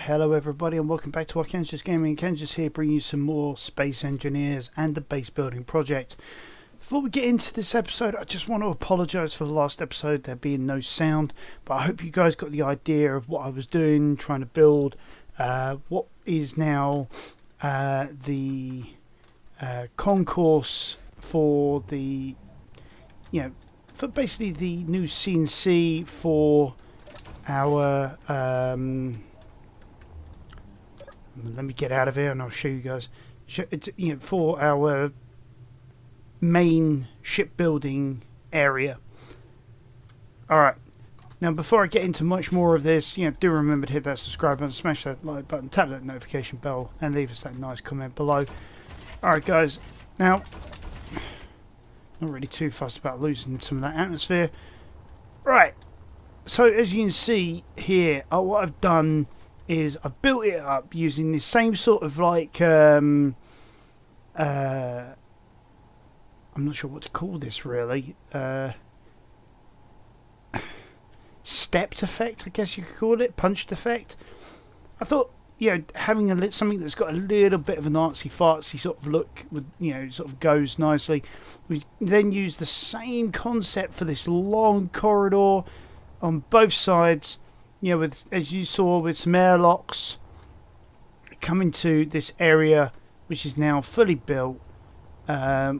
Hello everybody and welcome back to Archangulus Gaming. Archangulus here bringing you some more Space Engineers and the base building project. Before we get into this episode, I just want to apologise for the last episode, there being no sound, but I hope you guys got the idea of what I was doing, trying to build what is now the concourse for the, for basically the new CNC for our let me get out of here and I'll show you guys. For our main shipbuilding area. Alright, now before I get into much more of this, do remember to hit that subscribe button, smash that like button, tap that notification bell and leave us that nice comment below. Alright guys, now not really too fussed about losing some of that atmosphere. Right, so as you can see here, what I've done is I've built it up using the same sort of like I'm not sure what to call this really, stepped effect I guess you could call it, punched effect. I thought having something that's got a little bit of an artsy-fartsy sort of look would, sort of goes nicely. We then use the same concept for this long corridor on both sides, with, as you saw, with some airlocks coming to this area which is now fully built,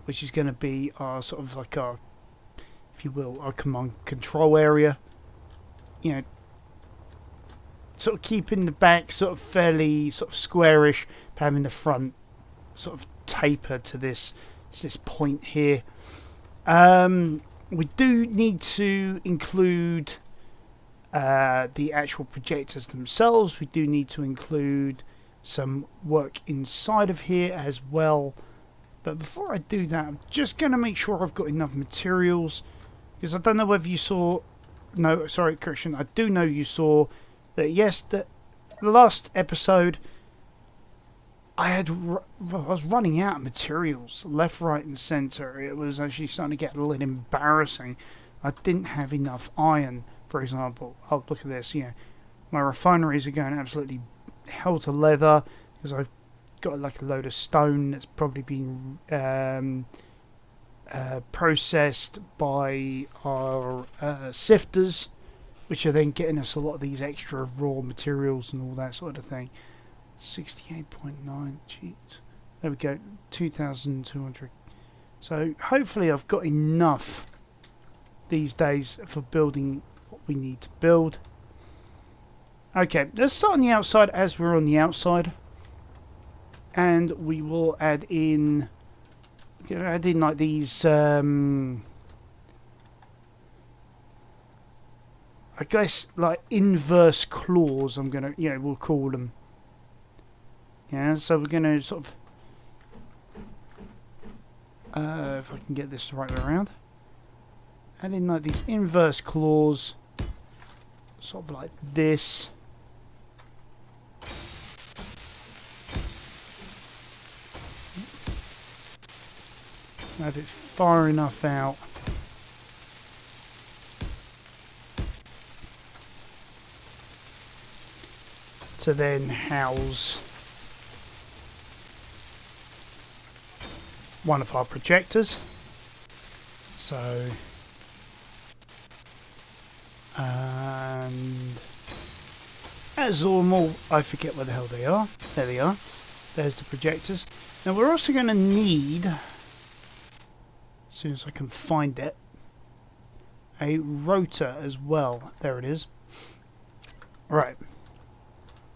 which is going to be our sort of like our, if you will, our command control area. Sort of keeping the back sort of fairly sort of squarish, but having the front sort of taper to this point here. We do need to include the actual projectors themselves. We do need to include some work inside of here as well. But before I do that, I'm just going to make sure I've got enough materials, because I don't know whether you saw. No, sorry, correction. I do know you saw that. Yes, the last episode I was running out of materials left, right, and centre. It was actually starting to get a little embarrassing. I didn't have enough iron, for example. Oh, look at this. My refineries are going absolutely hell to leather because I've got like a load of stone that's probably been processed by our sifters, which are then getting us a lot of these extra raw materials and all that sort of thing. 68.9, jeez. There we go, 2,200. So hopefully I've got enough these days for building what we need to build. Okay, let's start on the outside as we're on the outside. And we will add in like these I guess like inverse claws, I'm gonna we'll call them. So we're gonna sort of if I can get this the right way around, add in like these inverse claws, sort of like this. Have it far enough out to then house one of our projectors. So, and as normal, I forget where the hell they are. There they are. There's the projectors. Now we're also going to need, as soon as I can find it, a rotor as well. There it is. Right.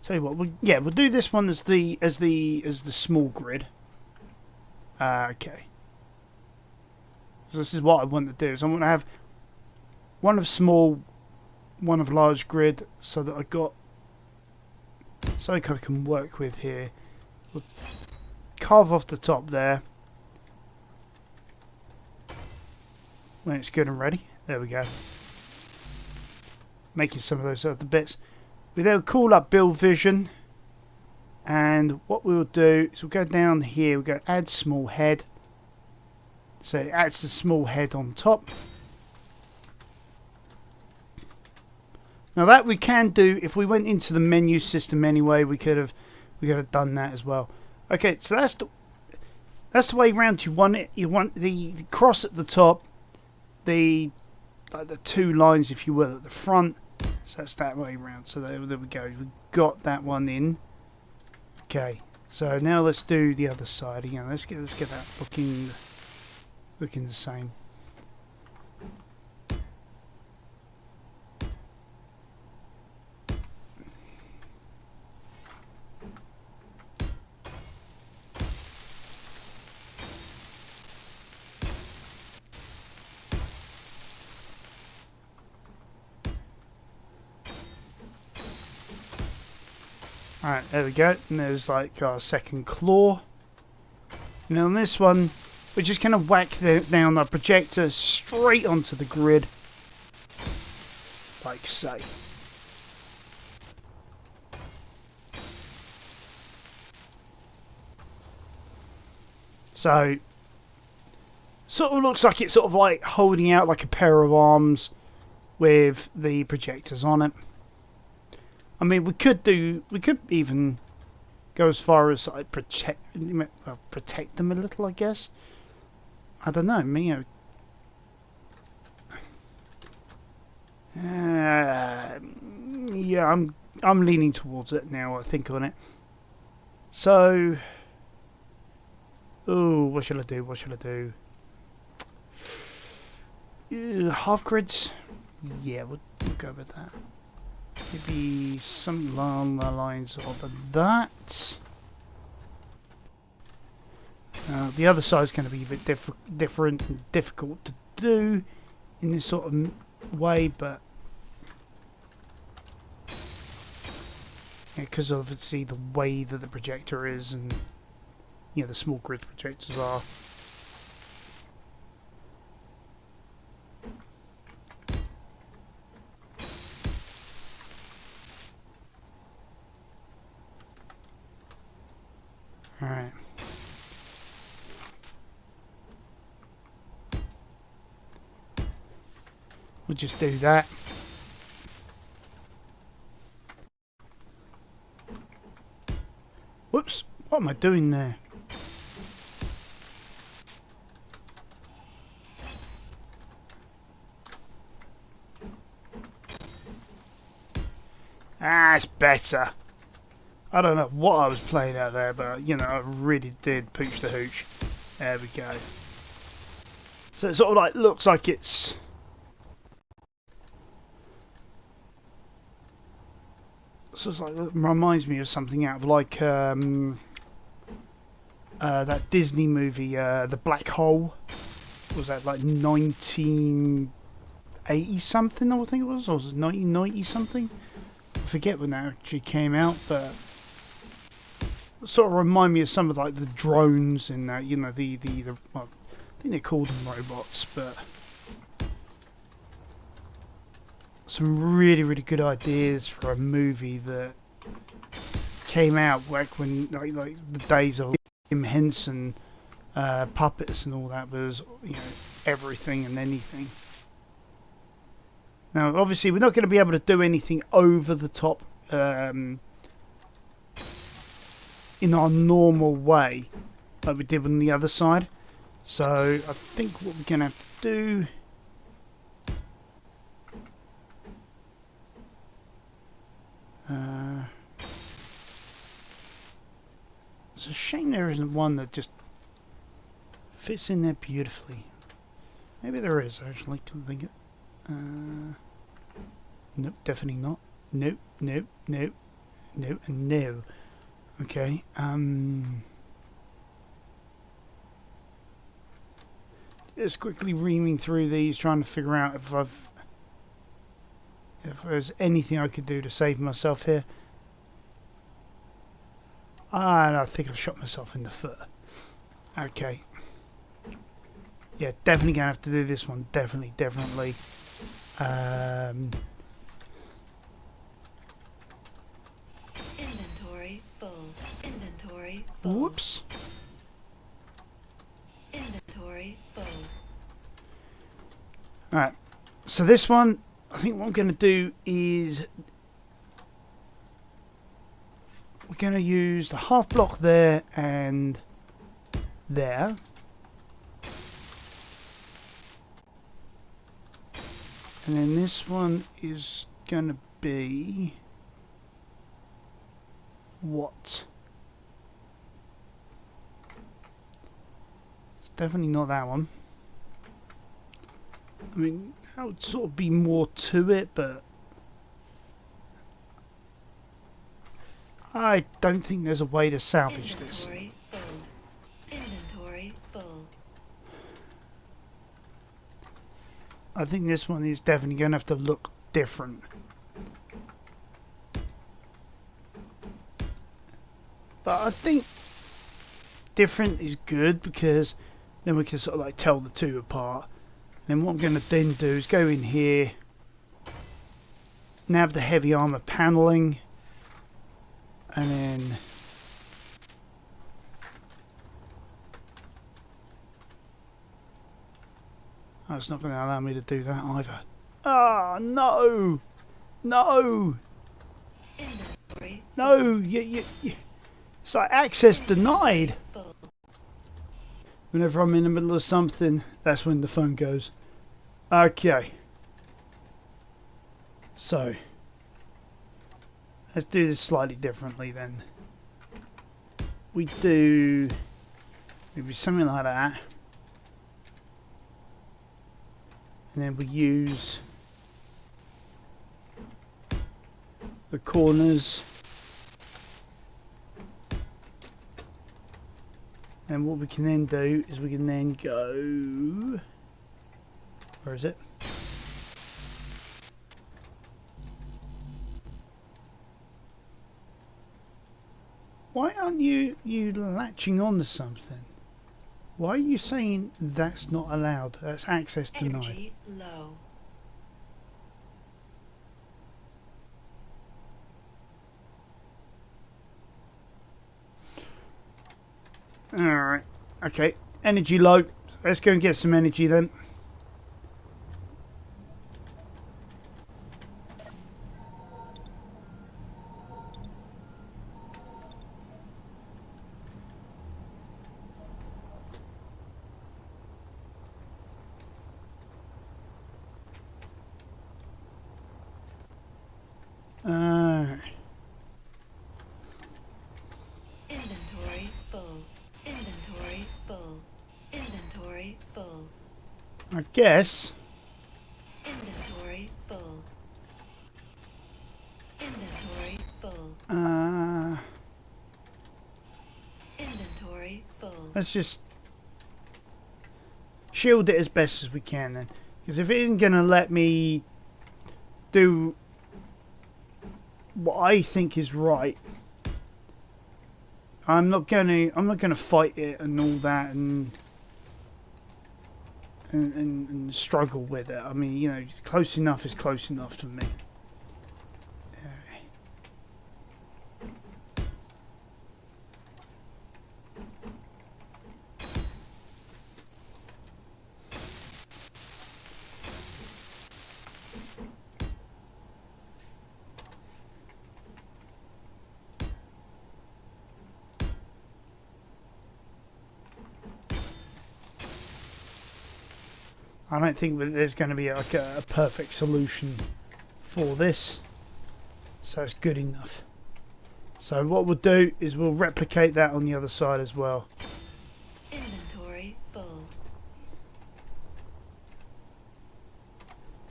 Tell you what, we'll do this one as the small grid. Okay. So this is what I want to do. So I want to have one of small, one of large grid, so that I got something I can work with here. We'll carve off the top there. When it's good and ready. There we go. Making some of those other bits. We then call up Build Vision. And what we'll do is we'll go down here. We'll go add small head. So it adds the small head on top. Now that we can do, if we went into the menu system anyway, we could have done that as well. Okay, so that's the way round you want it. You want the cross at the top, the two lines, if you will, at the front. So that's that way round. So there we go. We got that one in. Okay. So now let's do the other side again. Let's get that looking the same. Alright, there we go. And there's like our second claw. And on this one, we're just going to whack down our projector straight onto the grid. Like so. So, sort of looks like it's sort of like holding out like a pair of arms with the projectors on it. I mean, we could even go as far as like protect them a little, I guess. I don't know, yeah, I'm leaning towards it now. I think on it. So, what shall I do? What shall I do? Half grids. Yeah, we'll go with that. Maybe something along the lines of that. The other side is going to be a bit different and difficult to do in this sort of way, but because obviously the way that the projector is, and the small grid projectors are. Alright. We'll just do that. Whoops, what am I doing there? It's better. I don't know what I was playing out there, but I really did pooch the hooch. There we go. So it sort of like looks like it's sort of like reminds me of something out of like that Disney movie, The Black Hole. Was that like 1980 something? I think it was, or was it 1990 something? I forget when that actually came out, but sort of remind me of some of like the drones and well, I think they called them robots, but some really good ideas for a movie that came out back when like the days of Jim Henson puppets and all that was everything and anything. Now obviously we're not going to be able to do anything over the top in our normal way like we did on the other side, so I think what we're going to have to do it's a shame there isn't one that just fits in there beautifully. Maybe there is, actually. Can think it. Nope, definitely not. Nope, nope, nope, nope, and no. Okay. Just quickly reaming through these, trying to figure out if there's anything I could do to save myself here. And I think I've shot myself in the foot. Okay. Yeah, definitely gonna have to do this one. Definitely. Inventory full. Inventory full. Whoops. Inventory full. Alright. So this one, I think what I'm going to do is we're going to use the half block there and there. And then this one is going to be what? It's definitely not that one. I mean, that would sort of be more to it, but I don't think there's a way to salvage this. Inventory full. Inventory full. I think this one is definitely going to have to look different. But I think different is good because then we can sort of like tell the two apart. And then what I'm going to then do is go in here, nab the heavy armor paneling, and then oh, it's not going to allow me to do that either. Ah, no! No! Inventory No! It's like access denied. full. Whenever I'm in the middle of something, that's when the phone goes. Okay. So, let's do this slightly differently then. We do maybe something like that. And then we use the corners. And what we can then do is we can then go... Where is it? Why aren't you latching on to something? Why are you saying that's not allowed? That's access denied. Energy low. Alright. Okay. Energy low. Let's go and get some energy then. Inventory full. Inventory full. Inventory full. I guess. Inventory full. Inventory full. Inventory full. Let's just shield it as best as we can then. Because if it isn't going to let me do what I think is right, I'm not gonna fight it and all that and struggle with it. I mean, you know, close enough is close enough to me. I don't think that there's going to be like a perfect solution for this, so it's good enough. So what we'll do is we'll replicate that on the other side as well. Inventory full.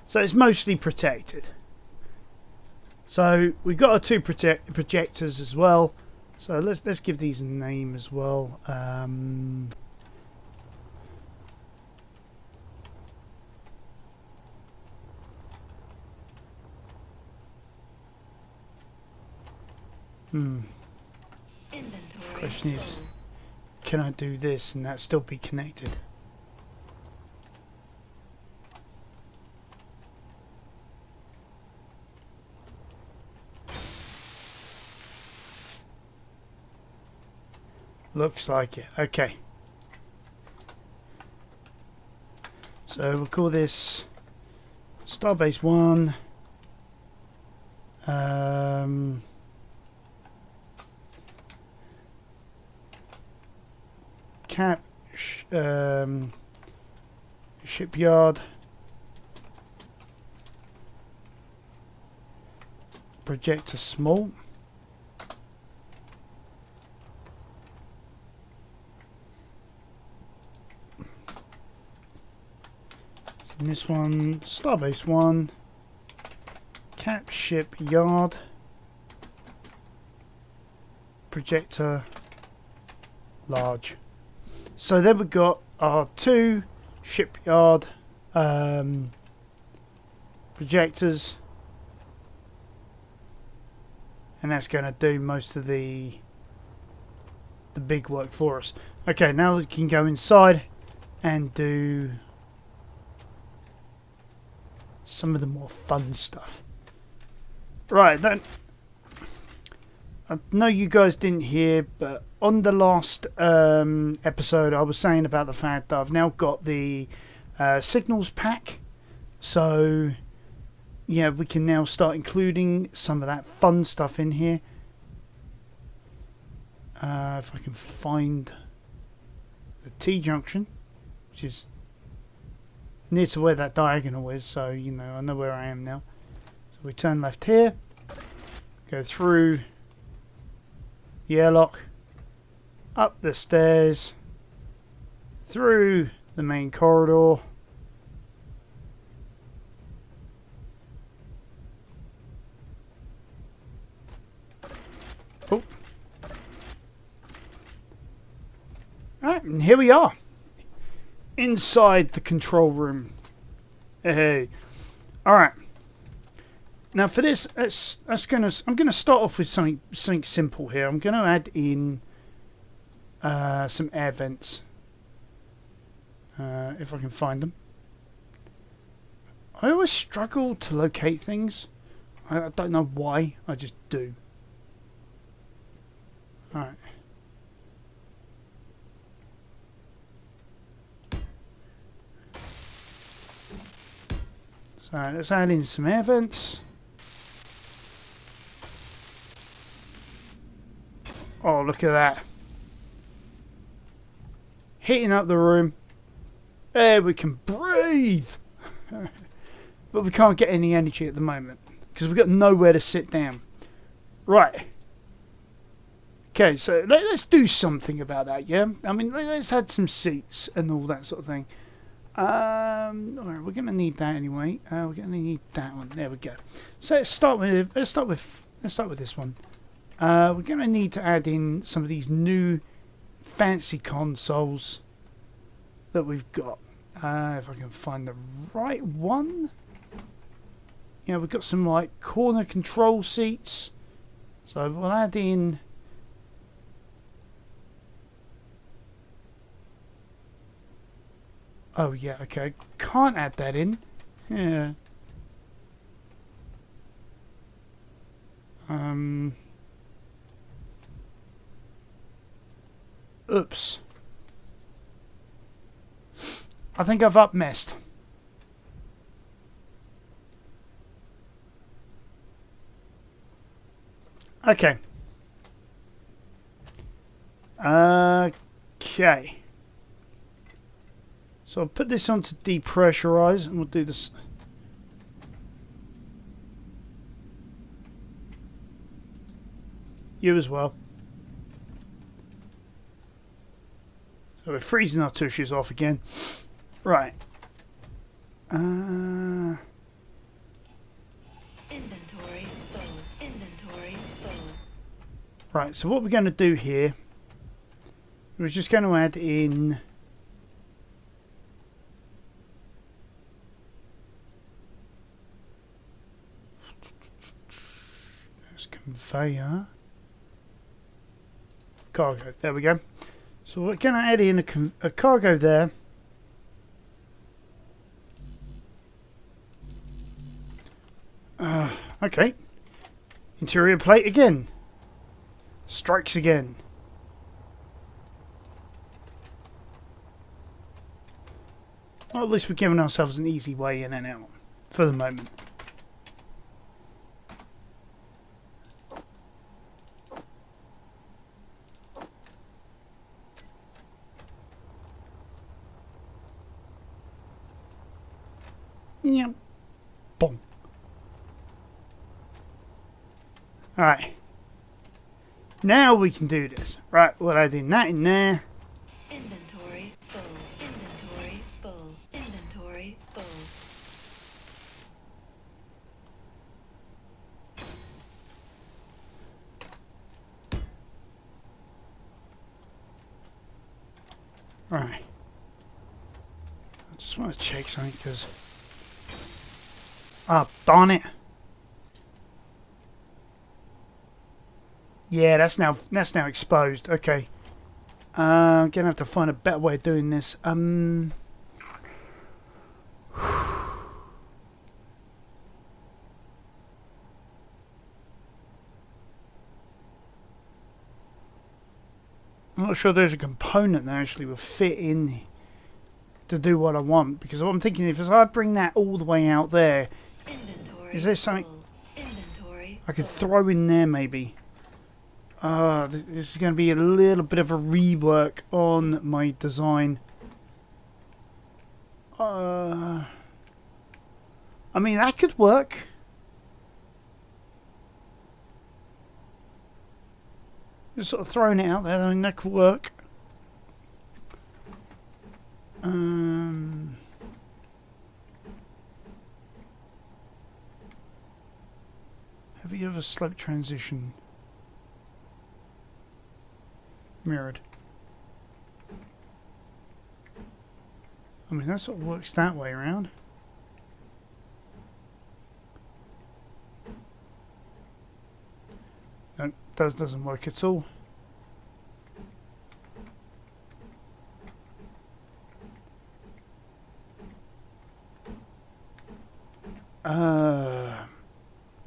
So it's mostly protected. So we've got our two projectors as well. So let's give these a name as well. Inventory Question is, full. can I do this and that still be connected? Looks like it. Okay. So we'll call this Starbase 1. Shipyard. Projector small. And this one, Starbase 1. Cap shipyard. Projector large. So then we've got our 2 shipyard projectors, and that's going to do most of the big work for us. Okay, now we can go inside and do some of the more fun stuff. Right, then I know you guys didn't hear, but on the last episode I was saying about the fact that I've now got the signals pack. So yeah, we can now start including some of that fun stuff in here. If I can find the T-junction, which is near to where that diagonal is, so you know, I know where I am now. So we turn left here, go through the airlock, up the stairs, through the main corridor, Alright, and here we are inside the control room. Hey, alright. Now for this, I'm gonna start off with something simple here. I'm gonna add in some air vents, if I can find them. I always struggle to locate things. I don't know why. I just do. Alright. So let's add in some air vents. Oh, look at that. Heating up the room. There, we can breathe. But we can't get any energy at the moment because we've got nowhere to sit down. Right. Okay, so let's do something about that, yeah? I mean, let's add some seats and all that sort of thing. Alright, we're going to need that anyway. We're going to need that one. There we go. So let's start with this one. We're going to need to add in some of these new fancy consoles that we've got. If I can find the right one. Yeah, we've got some like corner control seats. So we'll add in oh yeah, okay. Can't add that in. Yeah. Oops. I think I've up messed. Okay. Okay. So I'll put this on to depressurize and we'll do this. You as well. So we're freezing our tushes off again. Right. Inventory full. Inventory full. Right, so what we're going to do here, we're just going to add in this conveyor. Cargo, there we go. So we're going to add in a cargo there. Okay. Interior plate again. Strikes again. Well, at least we're giving ourselves an easy way in and out. for the moment. Yep. Boom. Alright. Now we can do this. Right, well, I did that in there. Inventory full. Inventory full. Inventory full. Right. I just want to check something because... Ah, darn it. Yeah, that's now exposed. Okay. I'm gonna have to find a better way of doing this. I'm not sure there's a component that actually will fit in to do what I want, because what I'm thinking, if I bring that all the way out there, Inventory is there something full. Inventory I could full. throw in there maybe? This is going to be a little bit of a rework on my design. I mean, that could work. Just sort of throwing it out there. I mean, that could work. Have you ever slope transition? Mirrored. I mean, that sort of works that way around. No, doesn't work at all.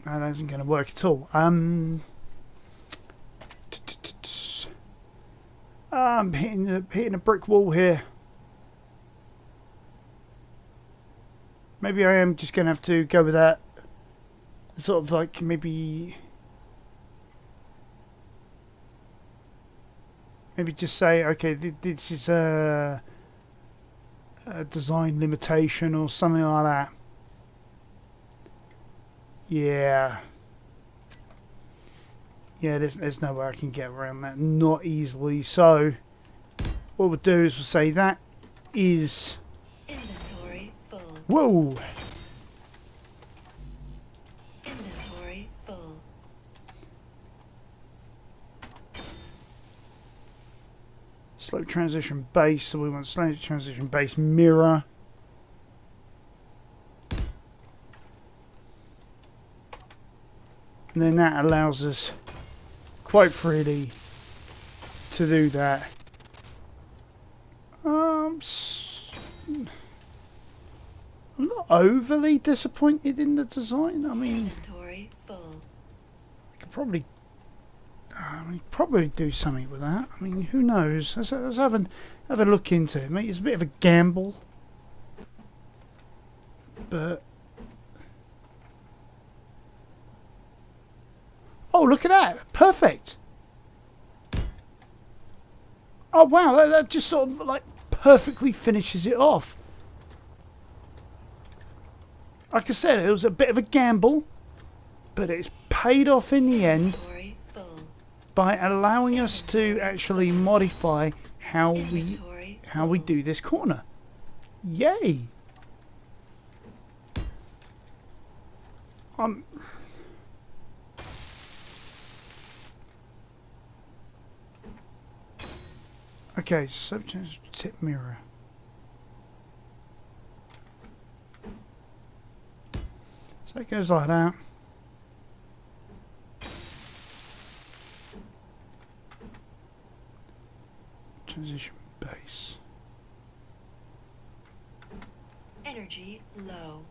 That isn't going to work at all. I'm hitting a brick wall here. Maybe I am just going to have to go with that. Sort of like maybe just say, okay, this is a design limitation or something like that. Yeah. Yeah, there's no way I can get around that. Not easily. So, what we'll do is we'll say that is... Inventory full. Whoa! Inventory full. Slope transition base. So we want slope transition base mirror. And then that allows us quite freely to do that. I'm not overly disappointed in the design. I mean, Inventory full. I could probably do something with that. I mean, who knows? Let's have a look into it. Mate, it's a bit of a gamble, but oh, look at that! Perfect. Oh wow, that just sort of like perfectly finishes it off. Like I said, it was a bit of a gamble, but it's paid off in the end Inventory full. by allowing us to actually modify how we Inventory do this corner. Yay! Okay, subject tip mirror. So it goes like that. Transition base. Energy low.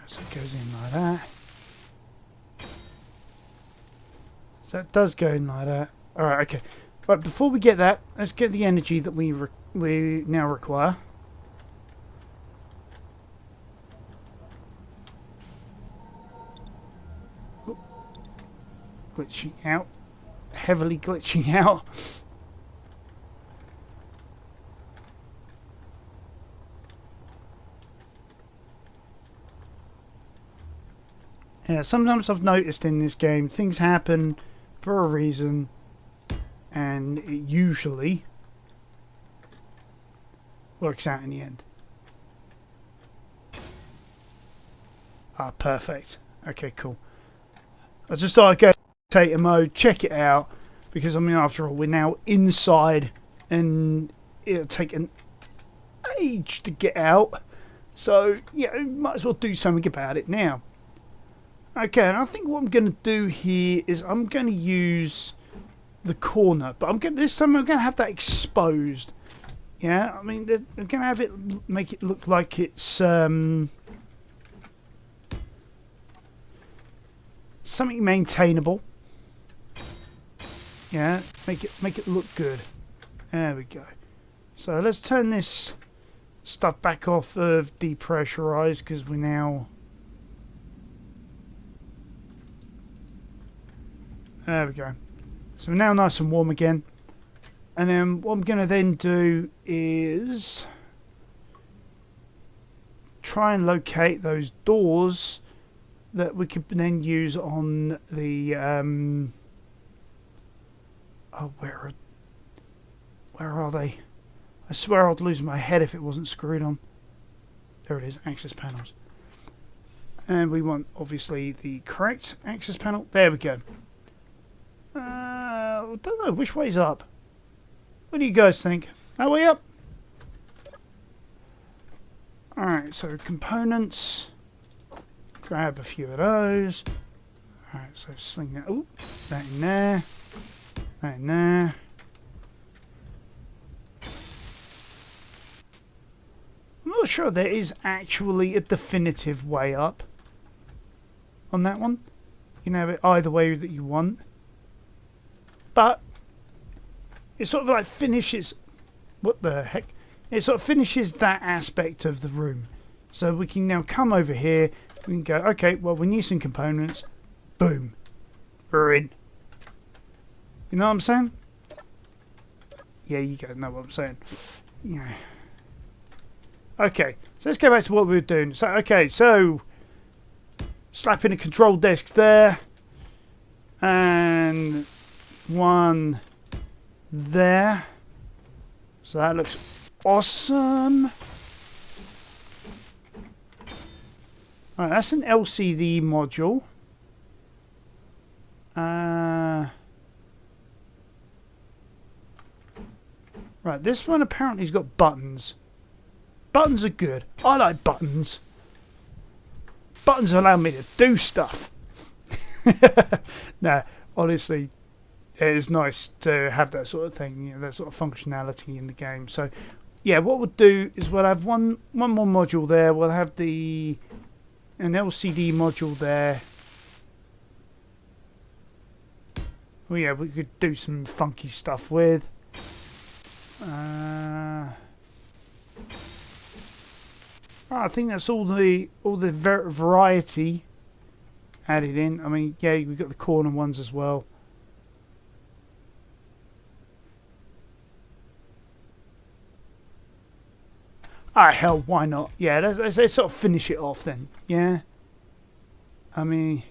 So it goes in like that. So it does go in like that. Alright, okay. Right, before we get that, let's get the energy that we now require. glitching out. Heavily glitching out. Yeah, sometimes I've noticed in this game things happen for a reason, and it usually works out in the end. Ah, perfect. Okay, cool. I just thought I'd go spectator mode, check it out, because I mean, after all, we're now inside, and it'll take an age to get out. So, yeah, might as well do something about it now. Okay, and I think what I'm going to do here is I'm going to use the corner, but this time I'm going to have that exposed. Yeah, I mean, I'm going to have it make it look like it's something maintainable. Yeah, make it look good. There we go. So let's turn this stuff back off of depressurize, because we're now. There we go. So we're now nice and warm again. And then what I'm going to then do is try and locate those doors that we could then use on the oh, where are they? I swear I'd lose my head if it wasn't screwed on. There it is, access panels. And we want obviously the correct access panel. There we go. I don't know, which way's up? What do you guys think? That way up? Alright, so components. Grab a few of those. Alright, so sling that. Ooh, that in there. That in there. I'm not sure there is actually a definitive way up on that one. You can have it either way that you want. But it sort of like finishes. What the heck? It sort of finishes that aspect of the room. So we can now come over here. We can go, okay, well, we need some components. Boom. We're in. You know what I'm saying? Yeah, you guys know what I'm saying. Yeah. Okay, so let's go back to what we were doing. So, okay, so slapping a control desk there. And one there. So that looks awesome. Alright, that's an LCD module. Right, this one apparently has got buttons. Buttons are good. I like buttons. Buttons allow me to do stuff. Nah, honestly, it is nice to have that sort of thing, you know, that sort of functionality in the game. So, yeah, what we'll do is we'll have one more module there. We'll have an LCD module there. Well, yeah, we could do some funky stuff with. I think that's all the variety added in. I mean, yeah, we've got the corner ones as well. Ah, hell, why not? Yeah, let's sort of finish it off then. Yeah. I mean,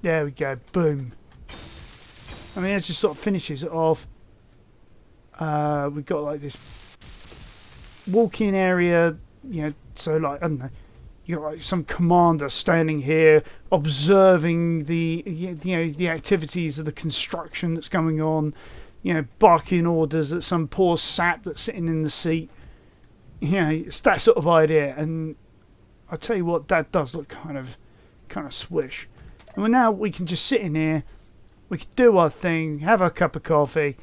there we go. Boom. I mean, it just sort of finishes it off. We've got like this walk-in area, you know, so like, I don't know, you got like some commander standing here observing the activities of the construction that's going on, you know, barking orders at some poor sap that's sitting in the seat. You know, it's that sort of idea, and I tell you what, that does look kind of swish. And now we can just sit in here, we can do our thing, have our cup of coffee.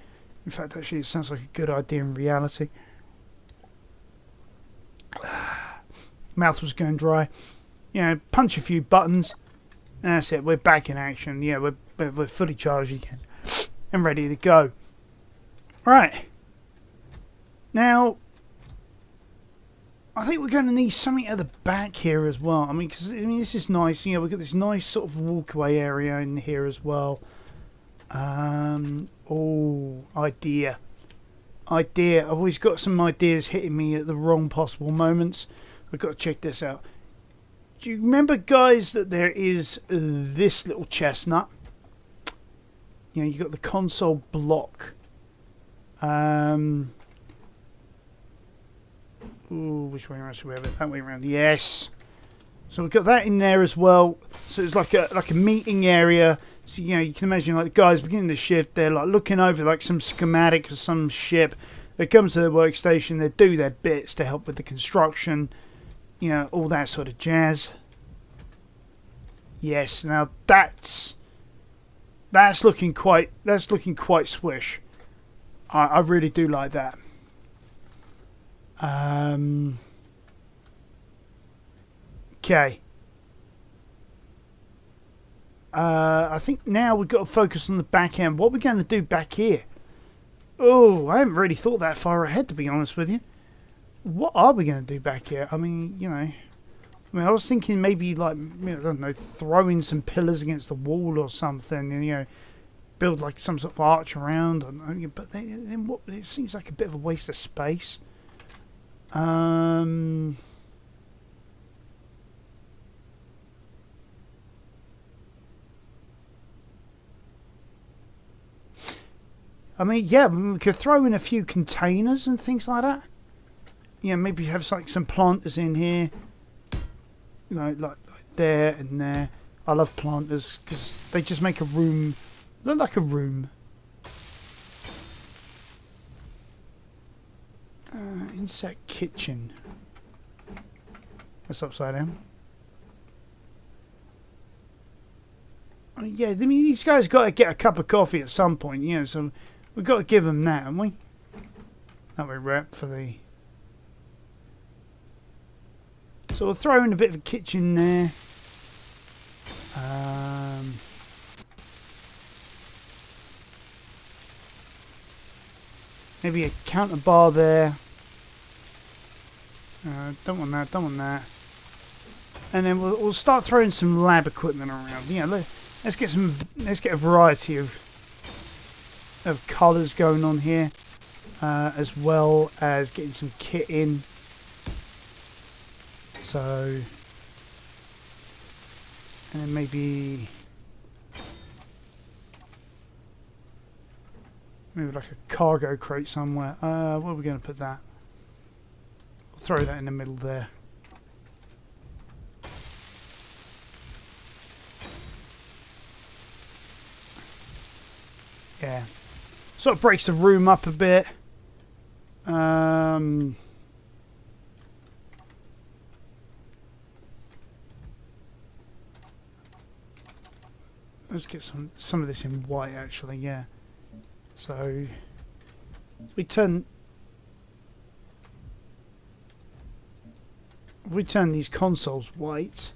In fact, actually, it sounds like a good idea in reality. Mouth was going dry. You know, punch a few buttons, and that's it. We're back in action. Yeah, we're fully charged again and ready to go. Right. Now, I think we're going to need something at the back here as well. I mean, because this is nice. You know, we've got this nice sort of walkway area in here as well. Oh, idea. I've always got some ideas hitting me at the wrong possible moments. I've got to check this out. Do you remember, guys, that there is this little chestnut? You know, you got the console block. Ooh, which way around should we have it? That way around. Yes. So we've got that in there as well. So it's like a meeting area. So you know, you can imagine like the guys beginning the shift. They're like looking over like some schematic of some ship. They come to their workstation. They do their bits to help with the construction. You know, all that sort of jazz. Yes. Now that's looking quite swish. I really do like that. Okay. I think now we've got to focus on the back end. What are we going to do back here? Oh, I haven't really thought that far ahead, to be honest with you. What are we going to do back here? I mean, you know, I was thinking maybe like, I don't know, throwing some pillars against the wall or something, and, you know, build like some sort of arch around. But then what? It seems like a bit of a waste of space. I mean, yeah, we could throw in a few containers and things like that. Yeah, maybe have like some planters in here. You know, like there and there. I love planters because they just make a room look like a room. Insect kitchen. That's upside down. Yeah, I mean, these guys got to get a cup of coffee at some point, you know, so we've got to give them that, haven't we? That way wrap for the... So we'll throw in a bit of a kitchen there. Maybe a counter bar there. Don't want that, don't want that. And then we'll start throwing some lab equipment around. You know, let's get a variety of colours going on here, as well as getting some kit in. So, and then maybe like a cargo crate somewhere. Where are we going to put that? We'll throw that in the middle there. Yeah, sort of breaks the room up a bit. Let's get some of this in white, actually. Yeah. So we turn these consoles white.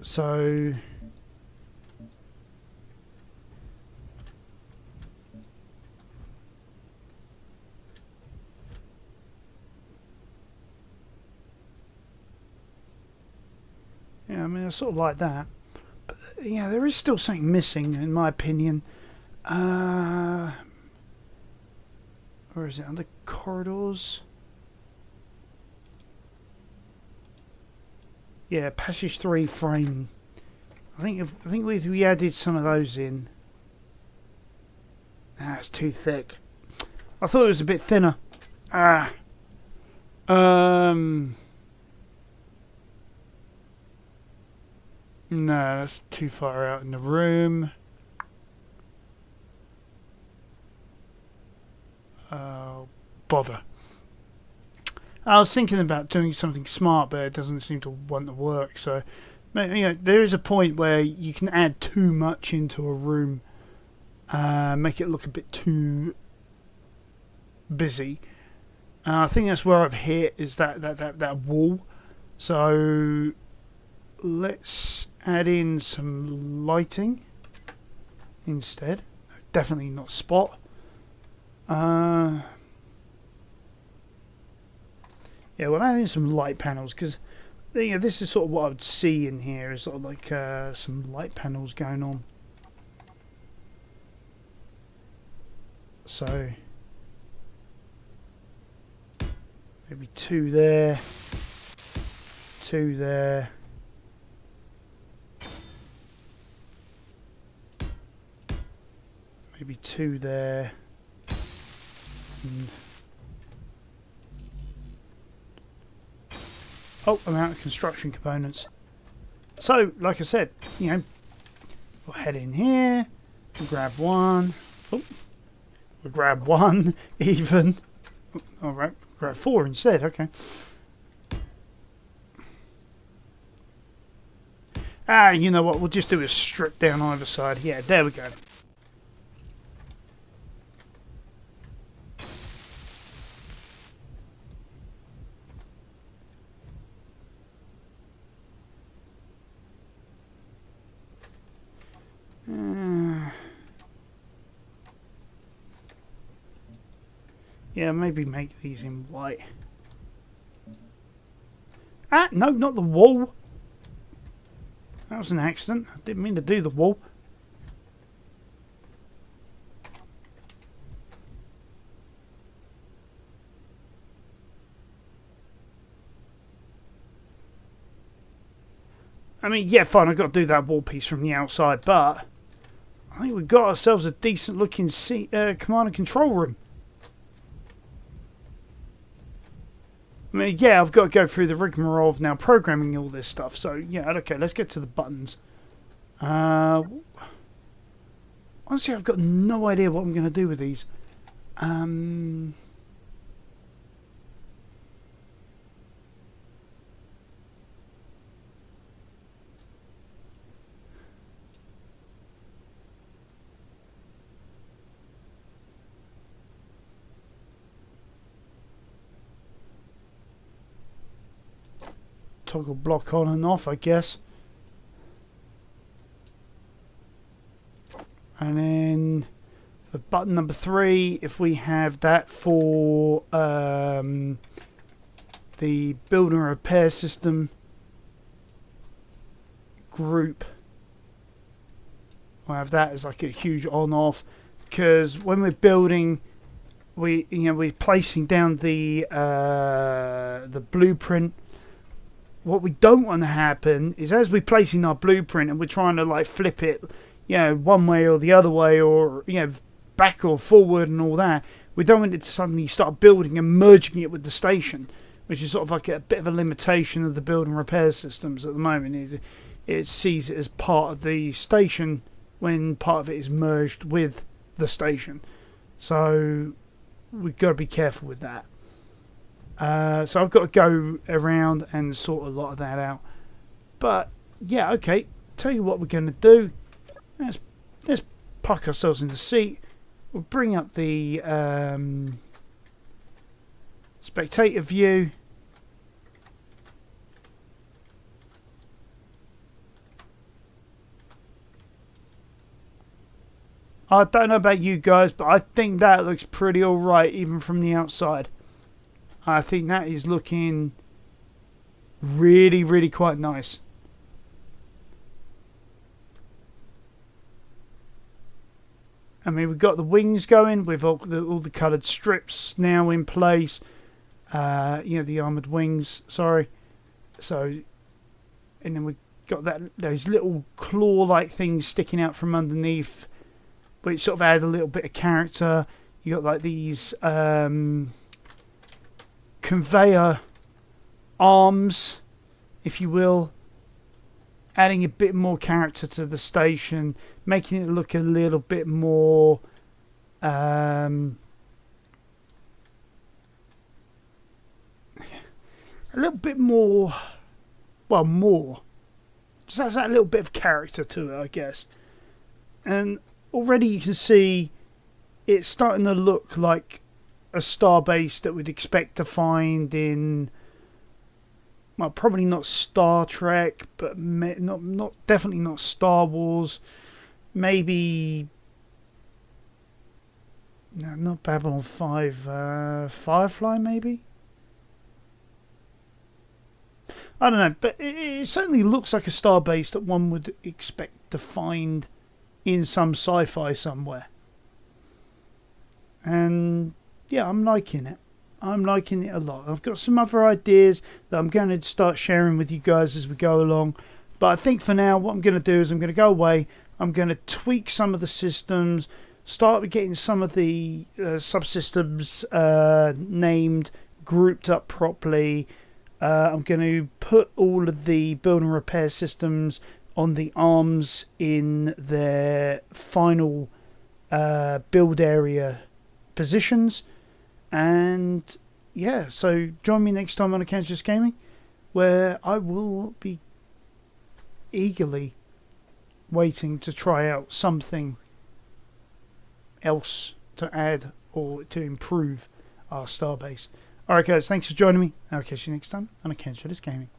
So yeah, I mean, I sort of like that. But yeah, there is still something missing, in my opinion. Where is it? Under corridors? Yeah, passage 3 frame. I think we added some of those in. It's too thick. I thought it was a bit thinner. No, that's too far out in the room. Oh, bother. I was thinking about doing something smart, but it doesn't seem to want to work. So, you know, there is a point where you can add too much into a room, make it look a bit too busy. I think that's where I've hit is that wall. So let's add in some lighting instead. Definitely not spot. Yeah, we'll add in some light panels because this is sort of what I would see in here is sort of like some light panels going on. So maybe 2 there, 2 there. Maybe 2 there. And oh, I'm out of construction components. So, like I said, we'll head in here. We'll grab 1. Oh, we'll grab 1 even. All right, grab 4 instead. Okay. You know what? We'll just do a strip down either side. Yeah, there we go. Yeah, maybe make these in white. No, not the wall. That was an accident. I didn't mean to do the wall. I mean, yeah, fine, I've got to do that wall piece from the outside, but I think we've got ourselves a decent looking command and control room. I mean, yeah, I've got to go through the rigmarole of now programming all this stuff. So, yeah, okay, let's get to the buttons. Honestly, I've got no idea what I'm going to do with these. Toggle block on and off, I guess. And then for button number 3, if we have that for the build and repair system group, we'll have that as like a huge on-off, because when we're building, we're placing down the blueprint. What we don't want to happen is as we're placing our blueprint and we're trying to like flip it, one way or the other way, or back or forward and all that, we don't want it to suddenly start building and merging it with the station, which is sort of like a bit of a limitation of the build and repair systems at the moment. It sees it as part of the station when part of it is merged with the station. So we've got to be careful with that. So I've got to go around and sort a lot of that out. But yeah, okay. Tell you what we're going to do. Let's park ourselves in the seat. We'll bring up the spectator view. I don't know about you guys, but I think that looks pretty alright even from the outside. I think that is looking really, really quite nice. I mean, we've got the wings going with all the coloured strips now in place. The armoured wings, sorry. So, and then we've got those little claw-like things sticking out from underneath, which sort of add a little bit of character. You got like these conveyor arms, if you will, adding a bit more character to the station, making it look a little bit more a little bit more, well, more just has that little bit of character to it, I guess. And already you can see it's starting to look like a starbase that we'd expect to find in, well, probably not Star Trek, but definitely not Star Wars. Maybe no, not Babylon 5. Firefly, maybe. I don't know, but it certainly looks like a starbase that one would expect to find in some sci-fi somewhere. And yeah, I'm liking it. I'm liking it a lot. I've got some other ideas that I'm going to start sharing with you guys as we go along. But I think for now, what I'm going to do is I'm going to go away. I'm going to tweak some of the systems, start getting some of the subsystems named, grouped up properly. I'm going to put all of the build and repair systems on the arms in their final build area positions. And yeah, so join me next time on Archangulus Gaming, where I will be eagerly waiting to try out something else to add or to improve our starbase. Alright guys, thanks for joining me. I'll catch you next time on Archangulus Gaming.